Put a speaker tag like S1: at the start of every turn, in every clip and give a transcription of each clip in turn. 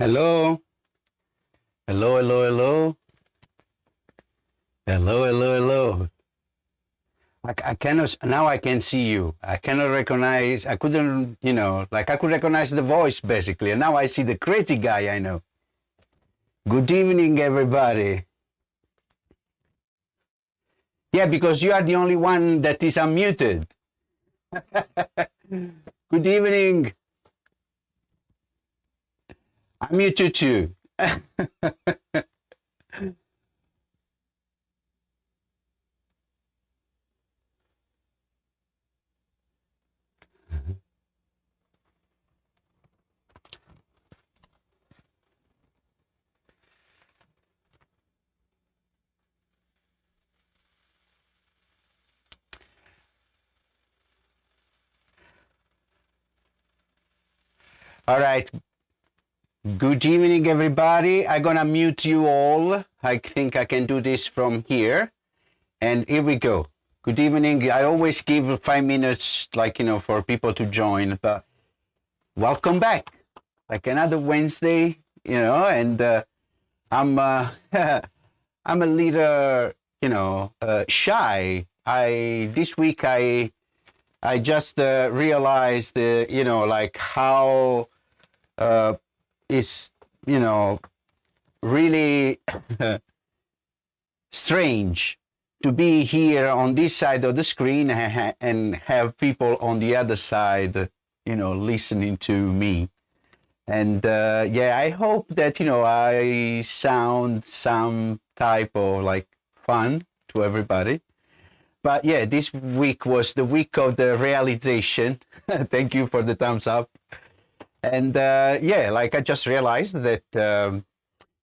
S1: Hello, hello, hello, hello, hello, hello, hello. I cannot, now I can see you. I cannot recognize, I couldn't, like I could recognize the voice basically. And now I see the crazy guy I know. Good evening, everybody. Yeah, because you are the only one that is unmuted. Good evening. I'm muted too. All right. Good evening, everybody. I'm gonna mute you all. I think I can do this from here. And here we go. Good evening. I always give 5 minutes, for people to join, but welcome back. Like another Wednesday, and I'm I'm a little, shy. This week I just realized, like how is, really strange to be here on this side of the screen and have people on the other side, listening to me. And I hope that, I sound some type of like fun to everybody. But yeah, this week was the week of the realization. Thank you for the thumbs up. And like I just realized that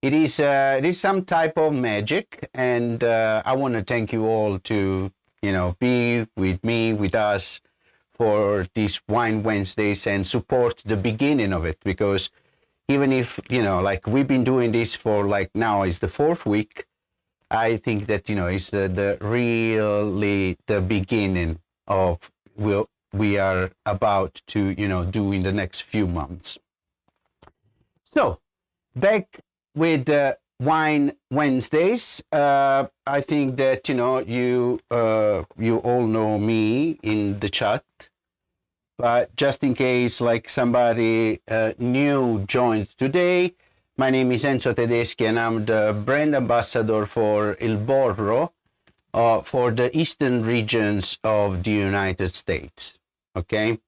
S1: it is some type of magic, and I want to thank you all to be with me, with us for these Wine Wednesdays and support the beginning of it, because even if like we've been doing this for like now is the 4th week, I think that it's the really the beginning of we are about to do in the next few months. So back with the Wine Wednesdays. I think that you all know me in the chat, but just in case like somebody new joined today, my name is Enzo Tedeschi and I'm the brand ambassador for Il Borro for the eastern regions of the United States. Okay.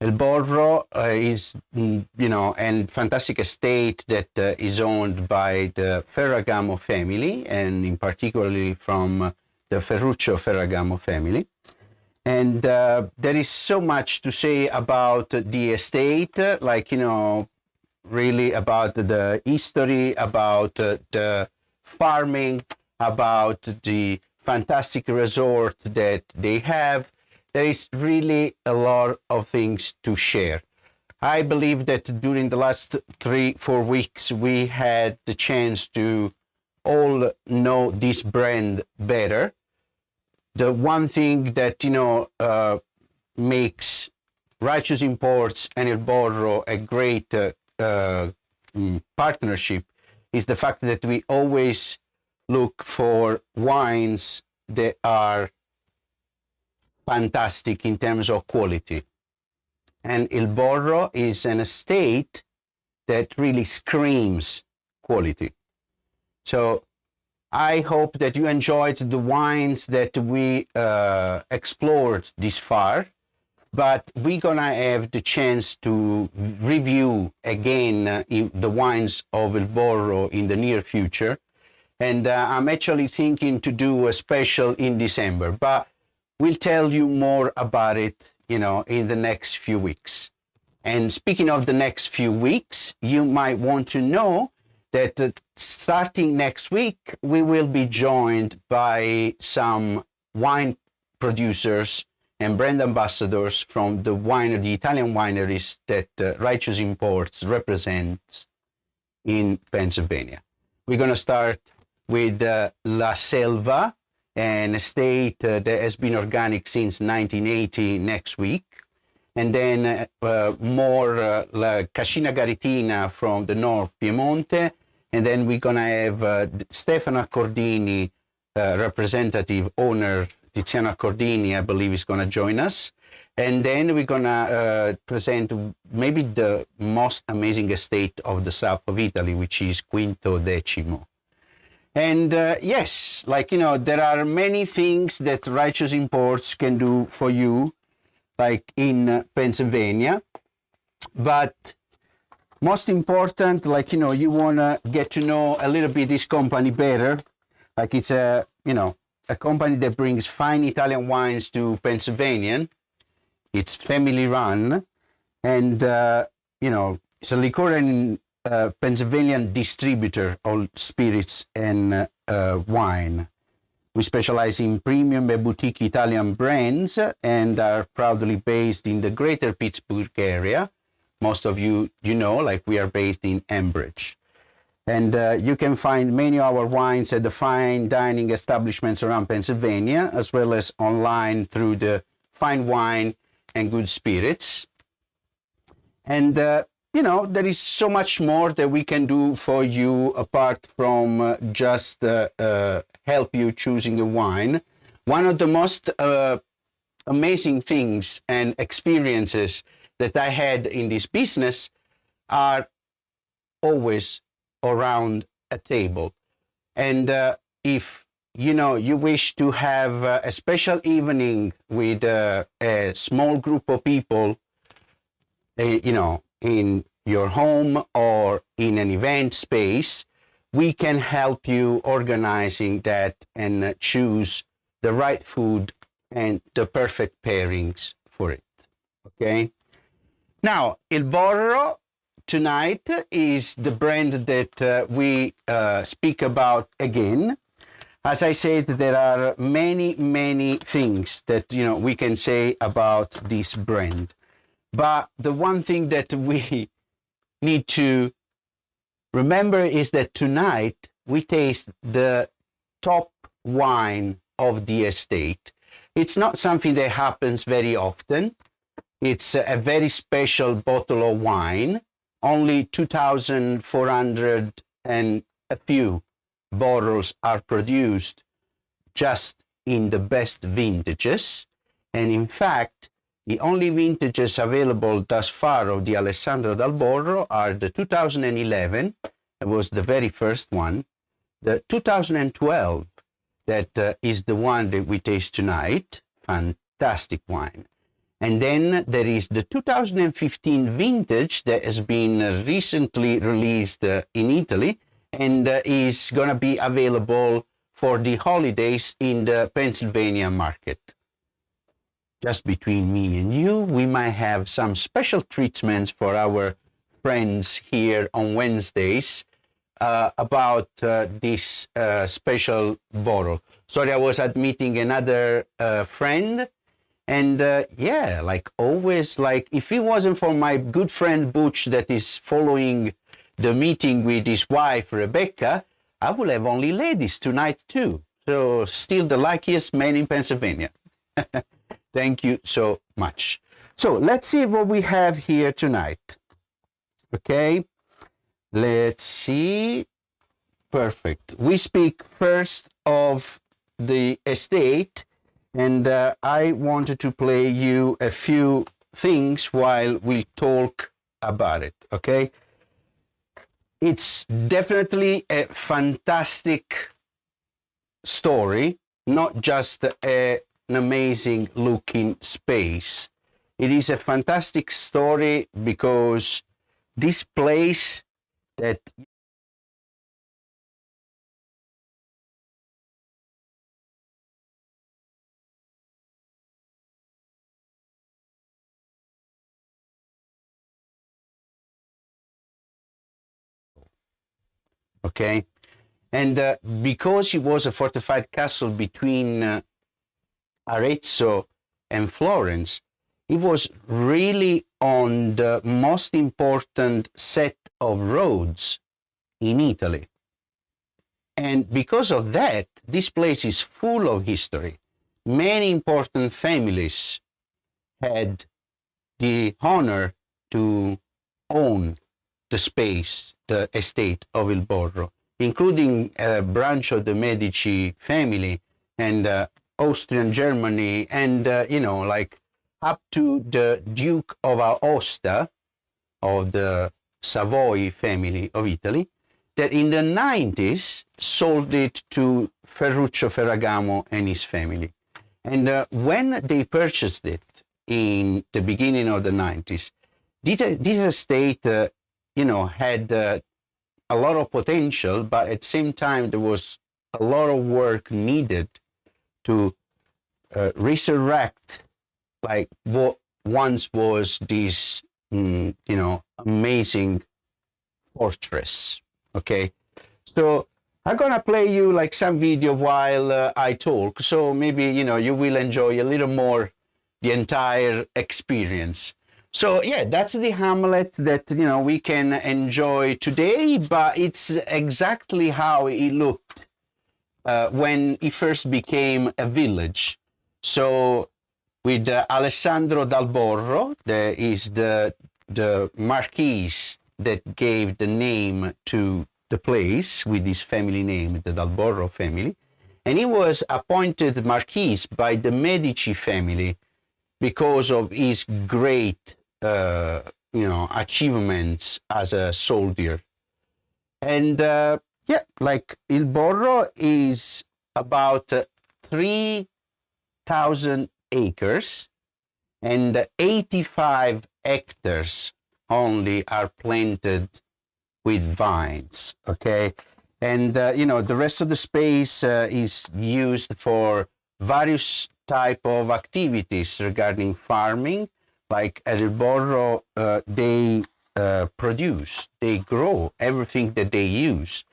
S1: Il Borro is, a fantastic estate that is owned by the Ferragamo family, and in particularly from the Ferragamo family. And there is so much to say about the estate, really about the history, about the farming, about the fantastic resort that they have. There is really a lot of things to share. I believe that during the last 3-4 weeks, we had the chance to all know this brand better. The one thing that, makes Righteous Imports and Il Borro a great partnership is the fact that we always look for wines that are fantastic in terms of quality. And Il Borro is an estate that really screams quality. So I hope that you enjoyed the wines that we explored this far, but we're gonna have the chance to review again the wines of Il Borro in the near future. And I'm actually thinking to do a special in December, but we'll tell you more about it, in the next few weeks. And speaking of the next few weeks, you might want to know that starting next week, we will be joined by some wine producers and brand ambassadors from the Italian wineries that Righteous Imports represents in Pennsylvania. We're going to start with La Selva, an estate that has been organic since 1980 next week. and then more like Cascina Garitina from the North Piemonte, and then we're gonna have Stefano Accordini, representative owner Tiziano Accordini, I believe, is gonna join us. And then we're gonna present maybe the most amazing estate of the south of Italy, which is Quinto Decimo. And yes, like, you know, there are many things that Righteous Imports can do for you, like in Pennsylvania. But most important, like, you know, you want to get to know a little bit this company better. Like, it's a, you know, a company that brings fine Italian wines to Pennsylvania. It's family run, and you know, it's a liquor and Pennsylvania distributor of spirits and wine. We specialize in premium and boutique Italian brands and are proudly based in the greater Pittsburgh area. Most of you know, like, we are based in Ambridge. And you can find many of our wines at the fine dining establishments around Pennsylvania, as well as online through the Fine Wine and Good Spirits. And you know, there is so much more that we can do for you apart from just help you choosing a wine. One of the most amazing things and experiences that I had in this business are always around a table. And if you know, you wish to have a special evening with a small group of people, you know, in your home or in an event space, we can help you organizing that and choose the right food and the perfect pairings for it. Okay. Now, Il Borro tonight is the brand that we speak about again. As I said, there are many things that, you know, we can say about this brand. But the one thing that we need to remember is that tonight we taste the top wine of the estate. It's not something that happens very often. It's a very special bottle of wine. Only 2,400 and a few bottles are produced just in the best vintages. And in fact, the only vintages available thus far of the Alessandro dal Borro are the 2011, that was the very first one, the 2012, that is the one that we taste tonight, fantastic wine. And then there is the 2015 vintage that has been recently released in Italy and is going to be available for the holidays in the Pennsylvania market. Just between me and you, we might have some special treatments for our friends here on Wednesdays about this special bottle. Sorry, I was at meeting another friend, and yeah, like always, like if it wasn't for my good friend Butch that is following the meeting with his wife Rebecca, I will have only ladies tonight too. So still the luckiest man in Pennsylvania. Thank you so much. So let's see what we have here tonight. Okay, let's see. Perfect. We speak first of the estate, and I wanted to play you a few things while we talk about it. Okay, it's definitely a fantastic story, not just an amazing looking space. It is a fantastic story because this place that okay, and because it was a fortified castle between Arezzo and Florence, it was really on the most important set of roads in Italy. And because of that, this place is full of history. Many important families had the honor to own the space, the estate of Il Borro, including a branch of the Medici family and Austrian Germany, and like up to the Duke of Aosta of the Savoy family of Italy, that in the 90s sold it to Ferruccio Ferragamo and his family. And when they purchased it in the beginning of the 90s, this estate, had a lot of potential, but at the same time, there was a lot of work needed to resurrect like what once was this, amazing fortress. Okay, so I'm gonna play you like some video while I talk, so maybe you will enjoy a little more the entire experience. So yeah, that's the hamlet that we can enjoy today, but it's exactly how it looked when it first became a village. So with Alessandro Dal Borro, there is the Marquis that gave the name to the place with his family name, the Dal Borro family. And he was appointed Marquis by the Medici family because of his great, achievements as a soldier. And like Il Borro is about 3,000 acres, and 85 hectares only are planted with vines, okay? And, the rest of the space is used for various type of activities regarding farming. Like at Il Borro, they they grow everything that they use.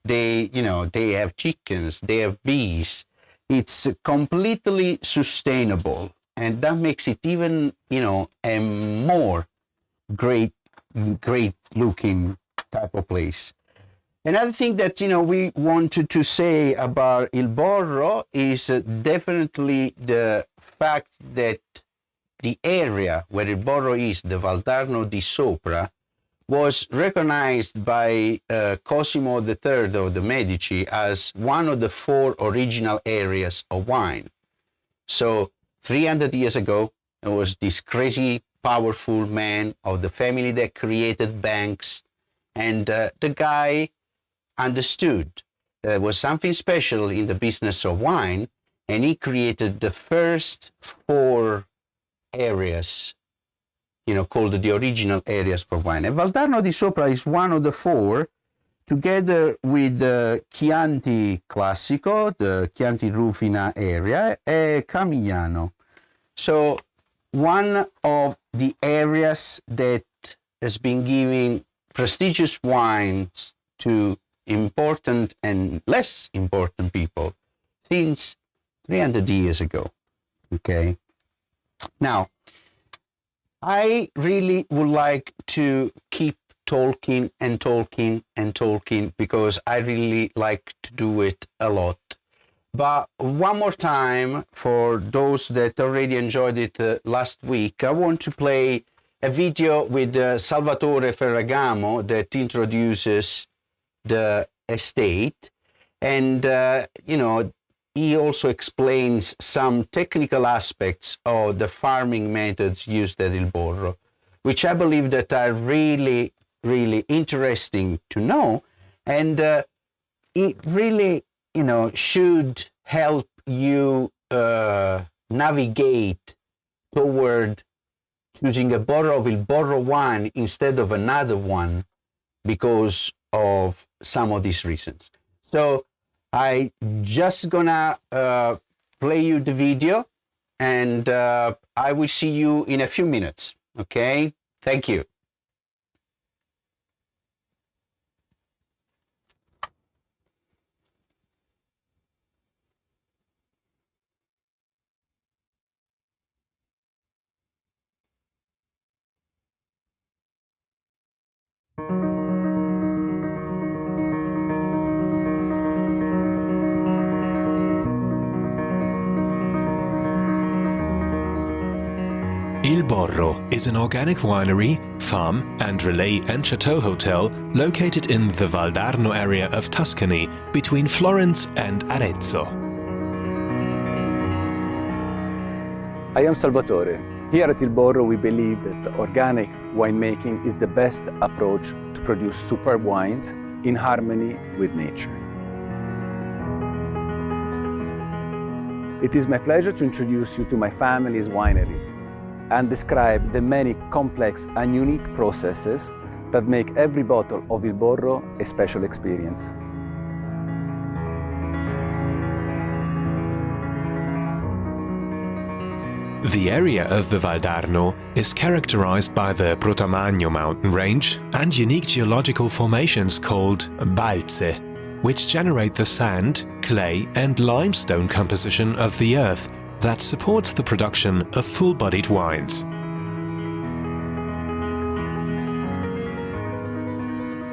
S1: They have chickens, they have bees. It's completely sustainable, and that makes it even, a more great looking type of place. Another thing that, we wanted to say about Il Borro is definitely the fact that the area where Il Borro is, the Valdarno di Sopra, was recognized by Cosimo III of the Medici as one of the 4 original areas of wine. So 300 years ago, there was this crazy, powerful man of the family that created banks, and the guy understood there was something special in the business of wine, and he created the first 4 areas, called the original areas for wine. And Valdarno di Sopra is one of the 4, together with the Chianti Classico, the Chianti Rufina area, and Camigliano. So one of the areas that has been giving prestigious wines to important and less important people since 300 years ago, okay? Now, I really would like to keep talking and talking and talking because I really like to do it a lot. But one more time, for those that already enjoyed it last week, I want to play a video with Salvatore Ferragamo that introduces the estate. And, he also explains some technical aspects of the farming methods used at Il Borro, which I believe that are really, really interesting to know. And it really, should help you navigate toward choosing a bottle of Il Borro wine instead of another one because of some of these reasons. So I just gonna play you the video, and I will see you in a few minutes, okay? Thank you.
S2: Il Borro Borro is an organic winery, farm and relay and chateau hotel located in the Valdarno area of Tuscany between Florence and Arezzo.
S3: I am Salvatore. Here at Il Borro we believe that organic winemaking is the best approach to produce superb wines in harmony with nature. It is my pleasure to introduce you to my family's winery and describe the many complex and unique processes that make every bottle of Il Borro a special experience.
S2: The area of the Valdarno is characterized by the Protamagno mountain range and unique geological formations called balze, which generate the sand, clay and limestone composition of the earth that supports the production of full-bodied wines.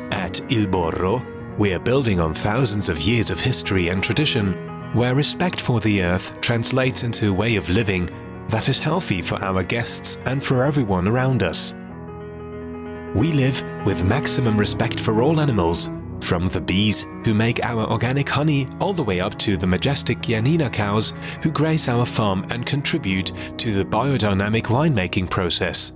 S2: At Il Borro, we are building on thousands of years of history and tradition, where respect for the earth translates into a way of living that is healthy for our guests and for everyone around us. We live with maximum respect for all animals, from the bees who make our organic honey all the way up to the majestic Chianina cows who graze our farm and contribute to the biodynamic winemaking process.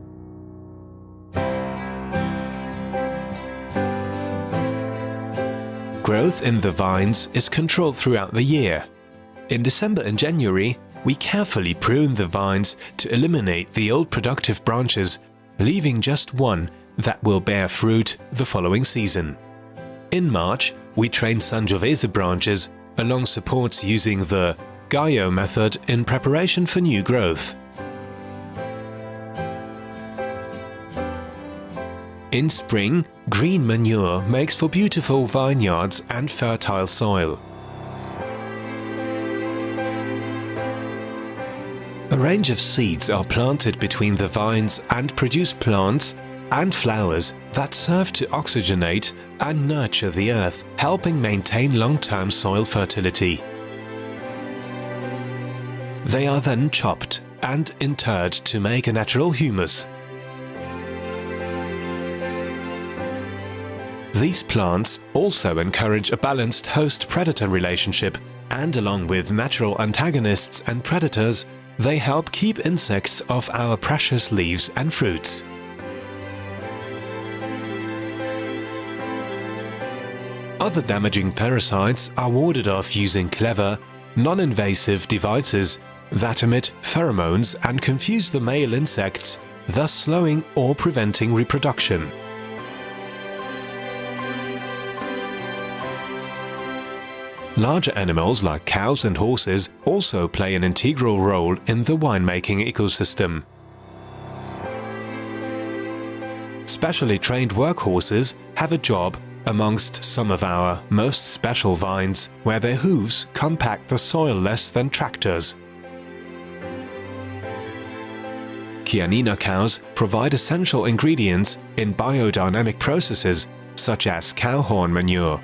S2: Growth in the vines is controlled throughout the year. In December and January, we carefully prune the vines to eliminate the old productive branches, leaving just one that will bear fruit the following season. In March, we train Sangiovese branches along supports using the Gaio method in preparation for new growth. In spring, green manure makes for beautiful vineyards and fertile soil. A range of seeds are planted between the vines and produce plants and flowers that serve to oxygenate and nurture the earth, helping maintain long-term soil fertility. They are then chopped and interred to make a natural humus. These plants also encourage a balanced host-predator relationship, and along with natural antagonists and predators, they help keep insects off our precious leaves and fruits. Other damaging parasites are warded off using clever, non-invasive devices that emit pheromones and confuse the male insects, thus slowing or preventing reproduction. Larger animals like cows and horses also play an integral role in the winemaking ecosystem. Specially trained workhorses have a job amongst some of our most special vines, where their hooves compact the soil less than tractors. Chianina cows provide essential ingredients in biodynamic processes such as cow horn manure.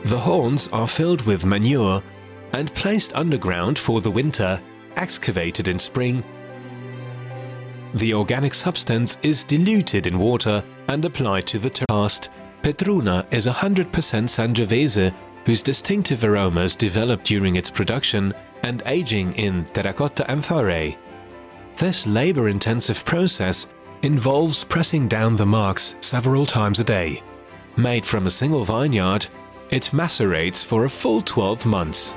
S2: The horns are filled with manure and placed underground for the winter, excavated in spring. The organic substance is diluted in water and applied to the terraced. Petruna is 100% Sangiovese, whose distinctive aromas develop during its production and aging in terracotta amphorae. This labor-intensive process involves pressing down the marcs several times a day. Made from a single vineyard, it macerates for a full 12 months.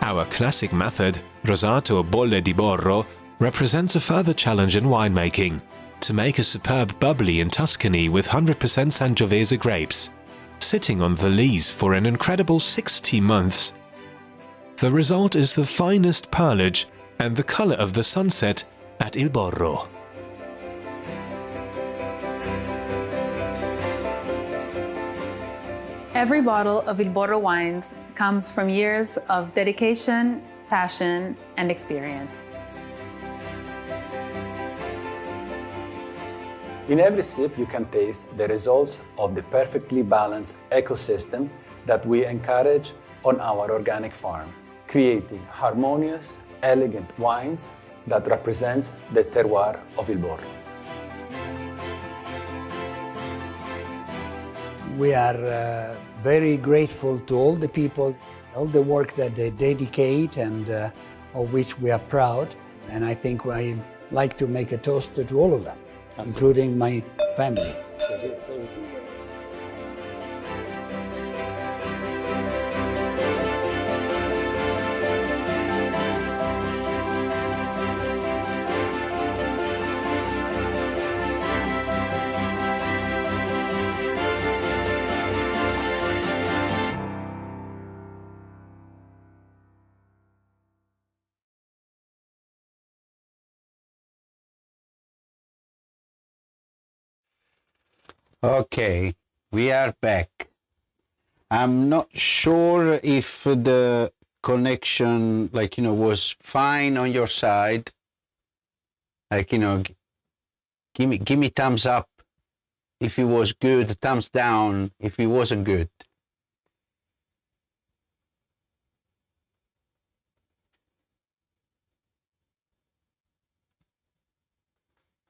S2: Our classic method, Rosato Bolle di Borro, represents a further challenge in winemaking: to make a superb bubbly in Tuscany with 100% Sangiovese grapes, sitting on the lees for an incredible 60 months. The result is the finest perlage and the color of the sunset at Il Borro.
S4: Every bottle of Il Borro wines comes from years of dedication, passion, and experience.
S3: In every sip, you can taste the results of the perfectly balanced ecosystem that we encourage on our organic farm, creating harmonious elegant wines that represent the terroir of Il Borro.
S5: We are very grateful to all the people, all the work that they dedicate and of which we are proud. And I think I like to make a toast to all of them, including my family.
S1: Okay, we are back. I'm not sure if the connection, was fine on your side. Give me thumbs up if it was good, thumbs down if it wasn't good.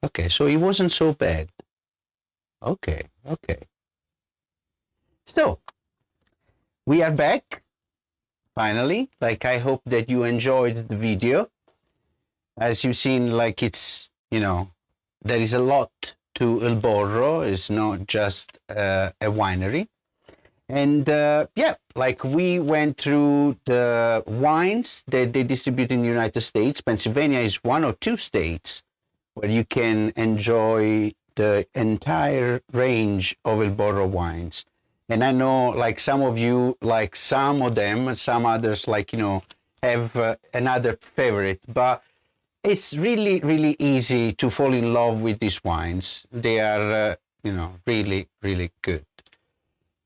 S1: Okay, so it wasn't so bad. Okay. So, we are back, finally. I hope that you enjoyed the video. As you've seen, it's, there is a lot to Il Borro. It's not just a winery. And we went through the wines that they distribute in the United States. Pennsylvania is one or two states where you can enjoy the entire range of Il Borro wines. And I know some of you like some of them, some others have another favorite, but it's really, really easy to fall in love with these wines. They are, really, really good.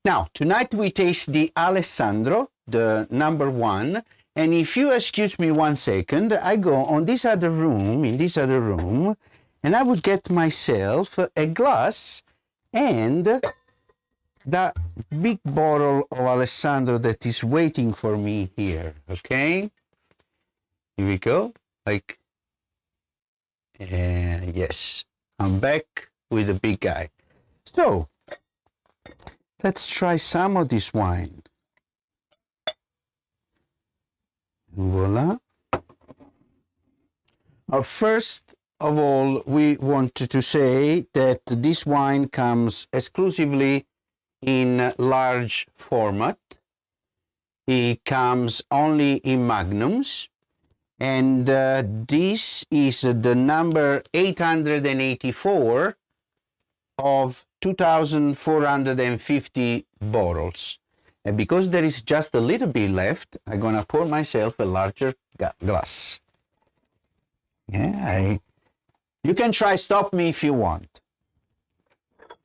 S1: Now, tonight we taste the Alessandro, the number one. And if you excuse me 1 second, I go on this other room, and I would get myself a glass and that big bottle of Alessandro that is waiting for me here, okay? Here we go, yes, I'm back with the big guy. So, let's try some of this wine. Voila. First of all, we wanted to say that this wine comes exclusively in large format. It comes only in magnums. And this is the number 884 of 2,450 bottles. And because there is just a little bit left, I'm gonna pour myself a larger glass. Yeah, you can try stop me if you want.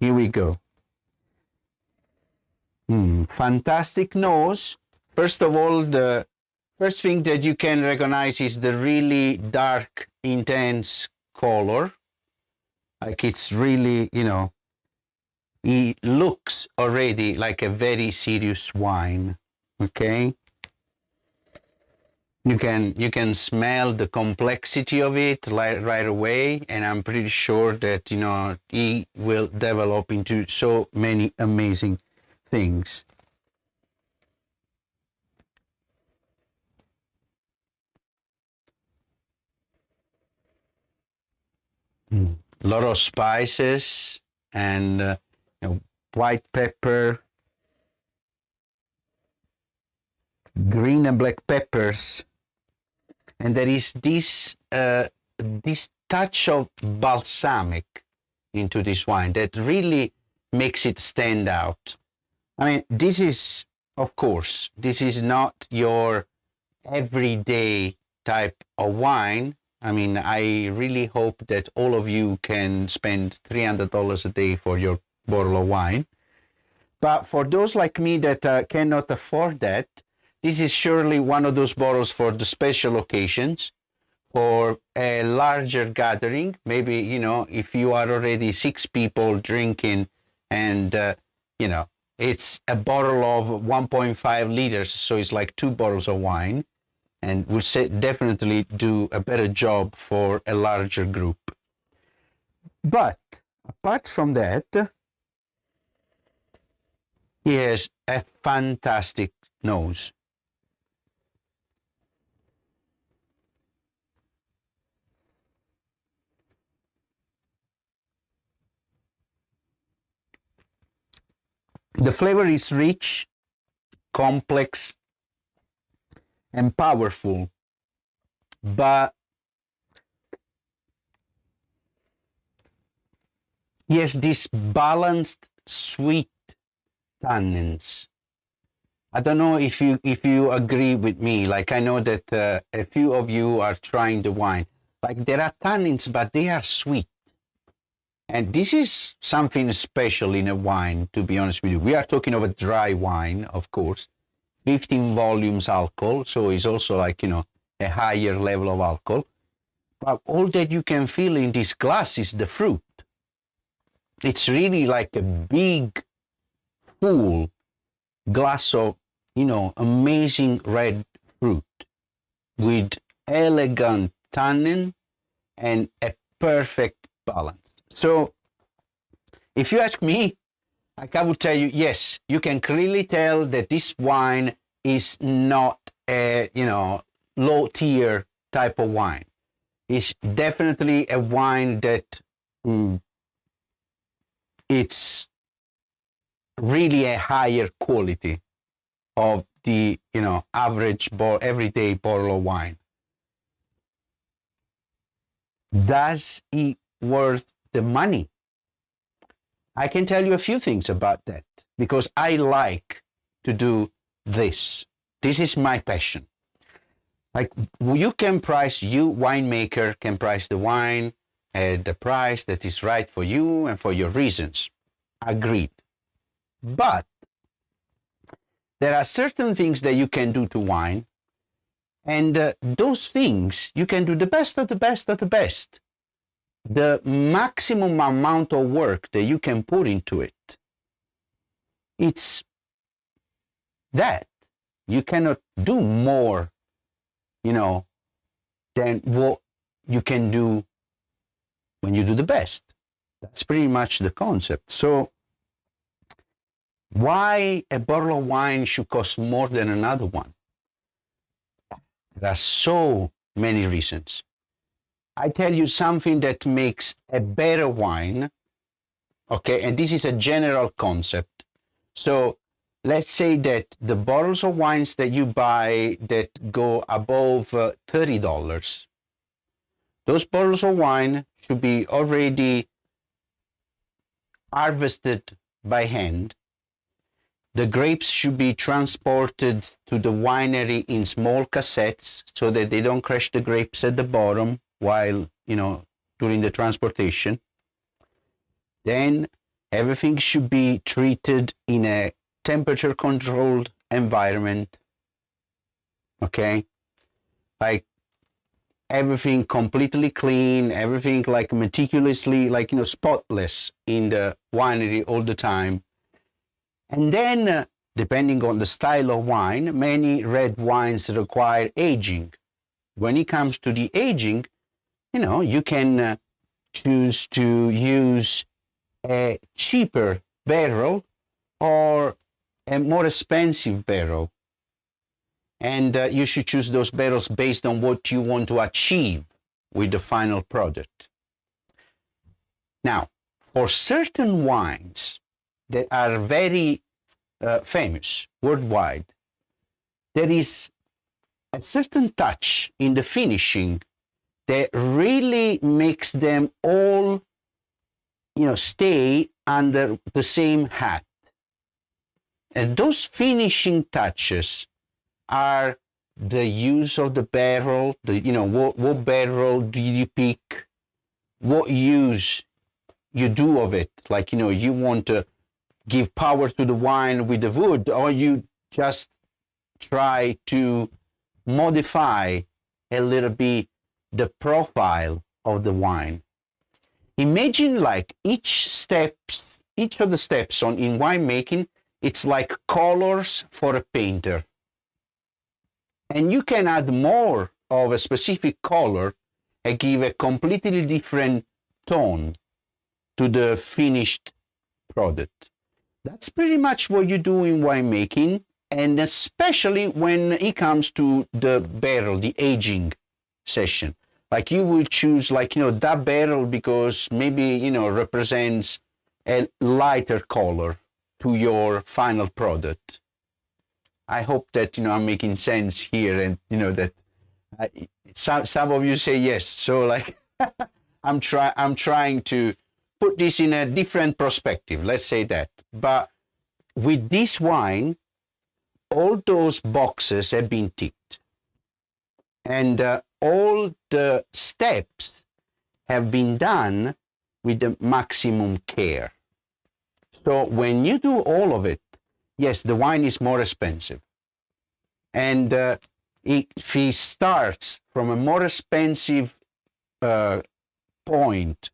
S1: Here we go. Fantastic nose. First of all, the first thing that you can recognize is the really dark, intense color. It's really, it looks already like a very serious wine, okay? You can smell the complexity of it right away, and I'm pretty sure that, it will develop into so many amazing things. A lot of spices and white pepper, green and black peppers, and there is this touch of balsamic into this wine that really makes it stand out. I mean, this is, of course, this is not your everyday type of wine. I mean, I really hope that all of you can spend $300 a day for your bottle of wine. But for those like me that cannot afford that, this is surely one of those bottles for the special occasions, for a larger gathering. Maybe, if you are already 6 people drinking and, it's a bottle of 1.5 liters, so it's like 2 bottles of wine. and will definitely do a better job for a larger group. But apart from that, he has a fantastic nose. The flavor is rich, complex, and powerful, but yes, this balanced sweet tannins. I don't know if you agree with me. Like, I know that a few of you are trying the wine. Like, there are tannins, but they are sweet. And this is something special in a wine, to be honest with you. We are talking of a dry wine, of course, 15 volumes alcohol, so it's also like, you know, a higher level of alcohol. But all that you can feel in this glass is the fruit. It's really like a big, full glass of, you know, amazing red fruit with elegant tannin and a perfect balance. So if you ask me, like, I would tell you, yes, you can clearly tell that this wine is not a, you know, low tier type of wine. It's definitely a wine that it's really a higher quality of the, you know, average everyday bottle of wine. Does it worth the money? I can tell you a few things about that because I like to do this. This is my passion. Like, you winemaker can price the wine at the price that is right for you and for your reasons. Agreed. But there are certain things that you can do to wine, and those things you can do the best of the best of the best. The maximum amount of work that you can put into it, it's that. You cannot do more, you know, than what you can do when you do the best. That's pretty much the concept. So why a bottle of wine should cost more than another one? There are so many reasons. I tell you something that makes a better wine, okay, and this is a general concept. So let's say that the bottles of wines that you buy that go above $30, those bottles of wine should be already harvested by hand. The grapes should be transported to the winery in small cassettes so that they don't crush the grapes at the bottom while, you know, during the transportation. Then everything should be treated in a temperature controlled environment. Okay? Like, everything completely clean, everything like meticulously, like, you know, spotless in the winery all the time. And then, depending on the style of wine, many red wines require aging. When it comes to the aging, you know, you can choose to use a cheaper barrel or a more expensive barrel. And you should choose those barrels based on what you want to achieve with the final product. Now, for certain wines that are very famous worldwide, there is a certain touch in the finishing that really makes them all, you know, stay under the same hat. And those finishing touches are the use of the barrel, you know, what barrel do you pick, what use you do of it. Like, you know, you want to give power to the wine with the wood, or you just try to modify a little bit the profile of the wine. Imagine like each of the steps in winemaking, it's like colors for a painter. And you can add more of a specific color and give a completely different tone to the finished product. That's pretty much what you do in winemaking, and especially when it comes to the barrel, the aging session. Like you will choose that barrel because maybe, represents a lighter color to your final product. I hope that, I'm making sense here, and, that some of you say yes. So I'm trying to put this in a different perspective, let's say that. But with this wine, all those boxes have been ticked. And all the steps have been done with the maximum care. So when you do all of it, yes, the wine is more expensive. And if it starts from a more expensive price point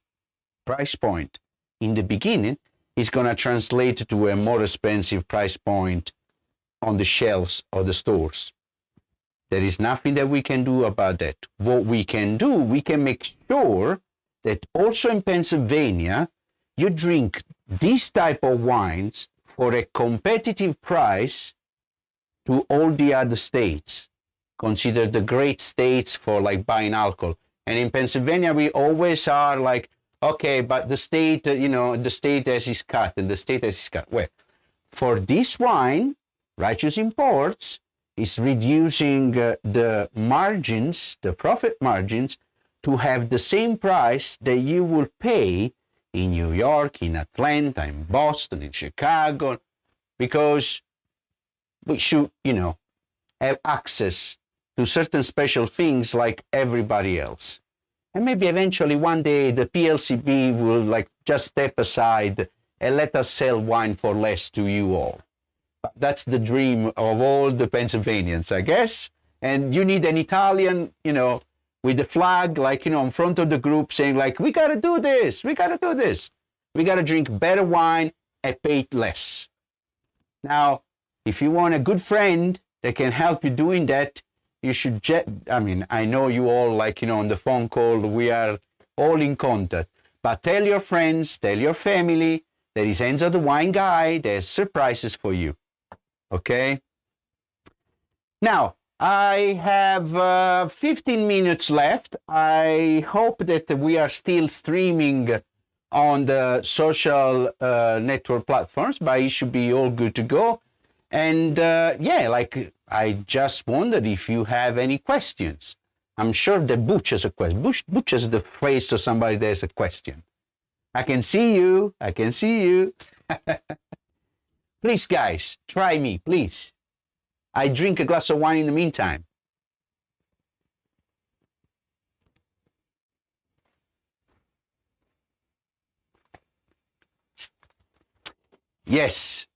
S1: in the beginning, it's going to translate to a more expensive price point on the shelves of the stores. There is nothing that we can do about that. What we can do, we can make sure that also in Pennsylvania, you drink this type of wines for a competitive price to all the other states, considered the great states for buying alcohol. And in Pennsylvania, we always are okay, but the state, the state has its cut, and the state has its cut. Well, for this wine, Righteous Imports is reducing the margins, the profit margins, to have the same price that you will pay in New York, in Atlanta, in Boston, in Chicago, because we should, have access to certain special things like everybody else. And maybe eventually one day the PLCB will just step aside and let us sell wine for less to you all. That's the dream of all the Pennsylvanians, I guess. And you need an Italian, with the flag, in front of the group saying we got to do this. We got to do this. We got to drink better wine and pay less. Now, if you want a good friend that can help you doing that, you should I know you all on the phone call, we are all in contact, but tell your friends, tell your family, there is Enzo the Wine Guy, there's surprises for you. Okay? Now, I have 15 minutes left. I hope that we are still streaming on the social network platforms, but it should be all good to go. And I just wondered if you have any questions. I'm sure that Butch has a question. Butch has the face of somebody that has a question. I can see you. I can see you. Please, guys, try me, please. I drink a glass of wine in the meantime. Yes.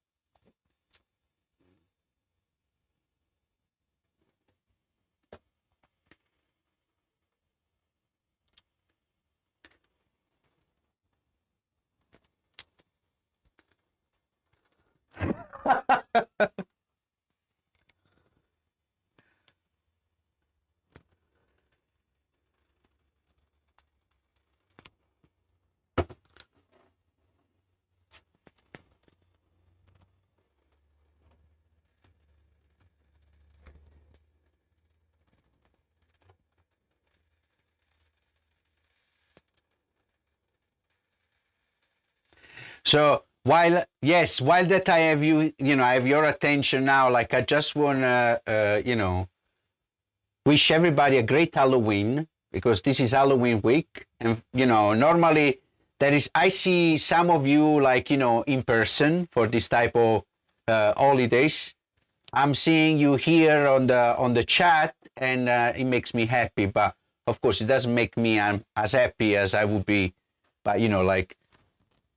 S1: So while that I have I have your attention now, I just want to, wish everybody a great Halloween, because this is Halloween week. And, normally I see some of you in person for this type of holidays. I'm seeing you here on the chat, and it makes me happy. But of course, it doesn't make me as happy as I would be, but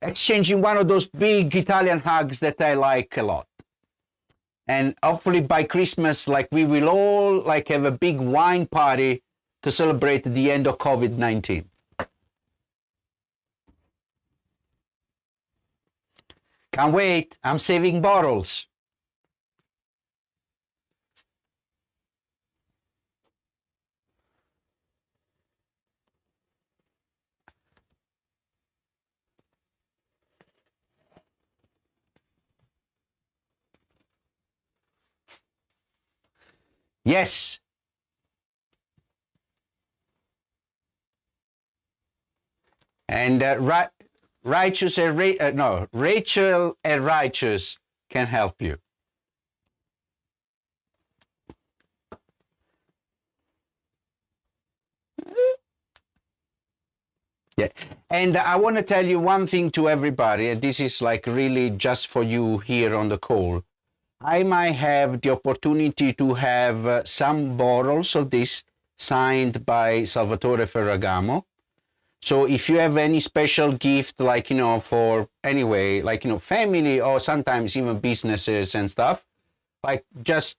S1: exchanging one of those big Italian hugs that I like a lot. And hopefully by Christmas, we will all have a big wine party to celebrate the end of COVID-19. Can't wait. I'm saving bottles. Yes. And Rachel and Righteous can help you. Yeah. And I want to tell you one thing to everybody, and this is like really just for you here on the call. I might have the opportunity to have some bottles of this signed by Salvatore Ferragamo. So if you have any special gift, like, for anyway, like, family or sometimes even businesses and stuff, like just,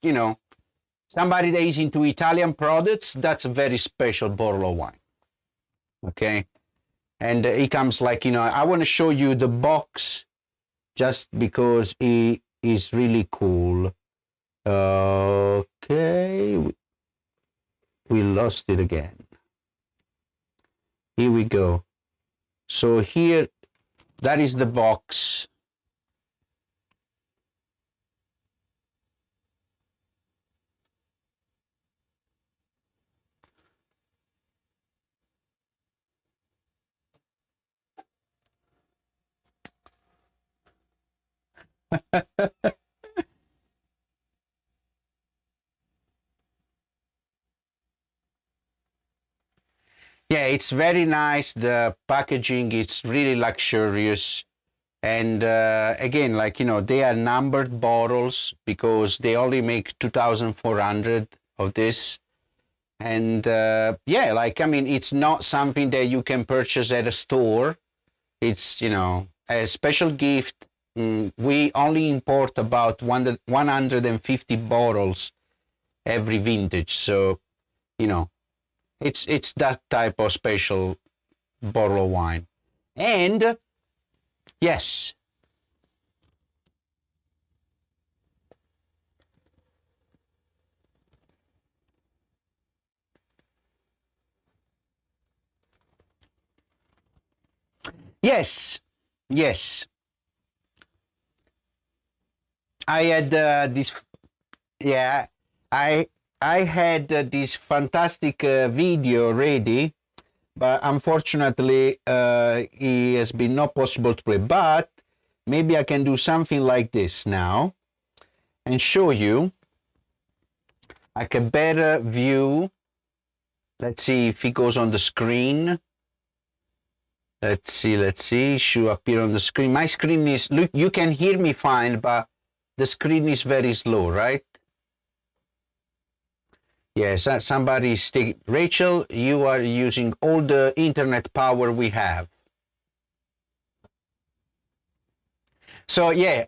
S1: somebody that is into Italian products, that's a very special bottle of wine. Okay. And it comes like, I want to show you the box just because it is really cool. Okay. We lost it again. Here we go. So here, that is the box. Yeah, it's very nice. The packaging is really luxurious. And again, like, they are numbered bottles because they only make 2,400 of this. And yeah, like, I mean, it's not something that you can purchase at a store. It's, a special gift. We only import about 150 bottles every vintage. So, it's that type of special bottle of wine. And yes. Yes. Yes. I had this, yeah, I had this fantastic video ready, but unfortunately it has been not possible to play. But maybe I can do something like this now and show you like a better view. Let's see if it goes on the screen. Let's see, should appear on the screen. My screen is, look, you can hear me fine, but the screen is very slow, right? Yes, somebody is taking, Rachel, you are using all the internet power we have. So yeah,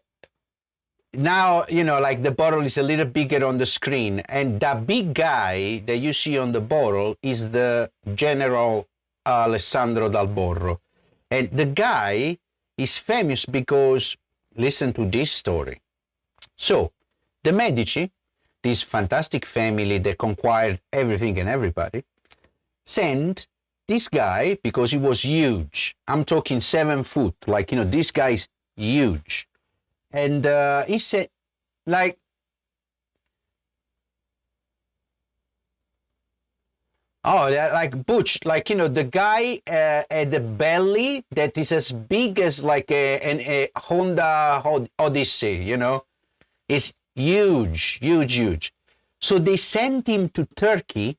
S1: now, like the bottle is a little bigger on the screen, and that big guy that you see on the bottle is the General Alessandro Dal Borro. And the guy is famous because, listen to this story. So, the Medici, this fantastic family that conquered everything and everybody, sent this guy because he was huge. I'm talking 7 foot, like, this guy is huge. And he said, like, oh, like Butch, like, the guy at the belly that is as big as like a Honda Odyssey, is huge, huge, huge. So they sent him to Turkey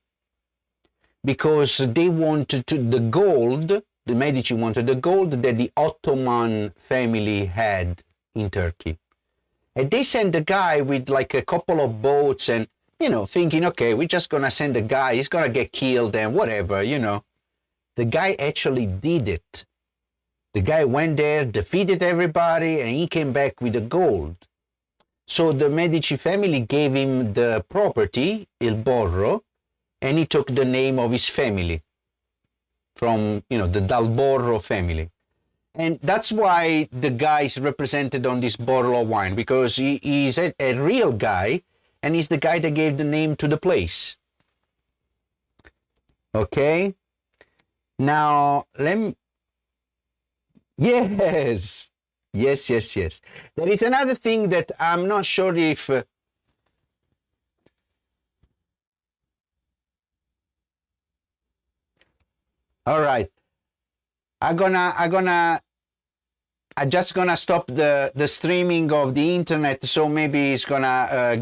S1: because they wanted the gold, the Medici wanted the gold that the Ottoman family had in Turkey. And they sent the guy with like a couple of boats and, thinking, okay, we're just going to send the guy, he's going to get killed and whatever, The guy actually did it. The guy went there, defeated everybody, and he came back with the gold. So the Medici family gave him the property, Il Borro, and he took the name of his family from, the Dal Borro family. And that's why the guy is represented on this bottle of wine, because he is a real guy, and he's the guy that gave the name to the place. Okay? Now, yes. Yes. There is another thing that I'm not sure if... All right. I just gonna stop the streaming of the internet, so maybe it's gonna